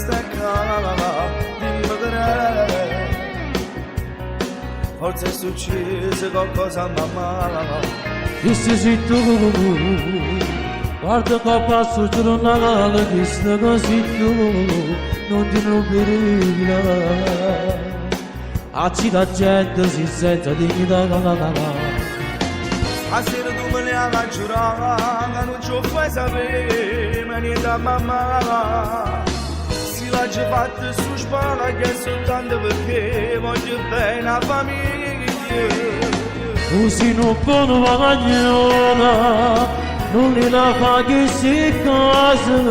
stacca, dimmi che è. Forse è successo qualcosa mamma. Disse sei tu, guarda che passo giornale, disse così tu, non ti ruberai. Acci la gente si sente dignità. Stasera tu me ne hai giurato, che non ci fai sapere, ma niente a mamma. Si l'ha già fatto su spalla, che è soltanto perché voglio bene a famiglia. Così non può guadagnare, non li la fa che si casa,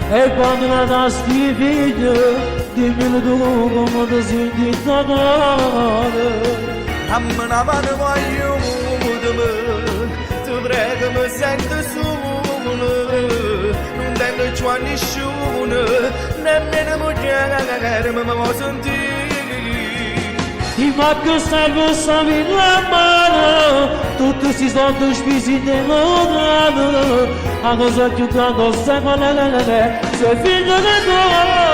e quando la dà sti figli, dimmi tu come ti senti toccare. Dammi una mano voglio muovermi, ti prego mi sento solo, non tengo più a nessuno, nemmeno moglie mi può sentire. Ti manca serve sapere la mano, tutti si sono spesi nell'odrano, a cosa più grande sei quella, sei figlio di Dio.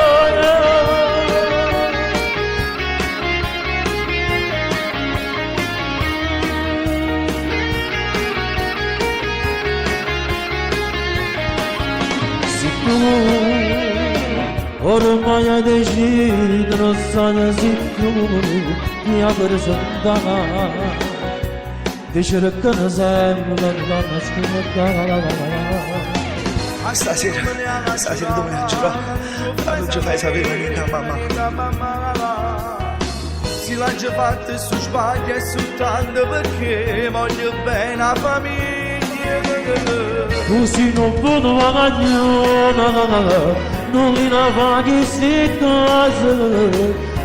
Ormai hai deciso, non sai se tu mi apri sottana. Dice che ne sembra che donna scomoda. Stasera tu me ne hai giurato, non ci fai sapere niente a mamma. Si l'ha già fatta su sbaglia e soltanto perché voglio bene a famiglia. Così non può guadagnare, non li la fa che si casa,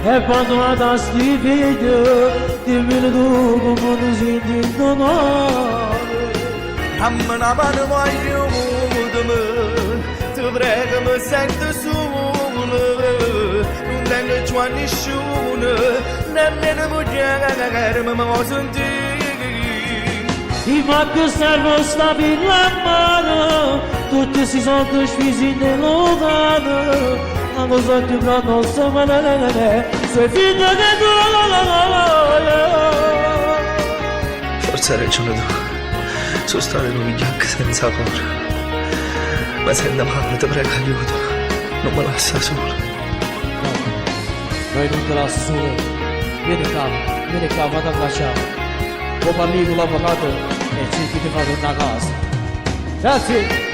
e quando la dà sti figli, dimmi tu come ti senti toccare. Dammi una mano voglio muovermi, ti prego mi sento solo, non tengo più a nessuno, nemmeno moglie mi può sentire. Ti manca serve sta per la mano, tutti si sono spesi nell'odrano, la cosa più grande sei quella, sei figlio di Dio. Forse hai ragione tu, sono stato in un vigliacco senza cuore, ma sento male, ti prego aiuto, non mi lascia solo. Noi non te lascio solo, vieni qua, vado a lasciare. Può parlare con l'avvocato e cerchi di fare una casa. Grazie!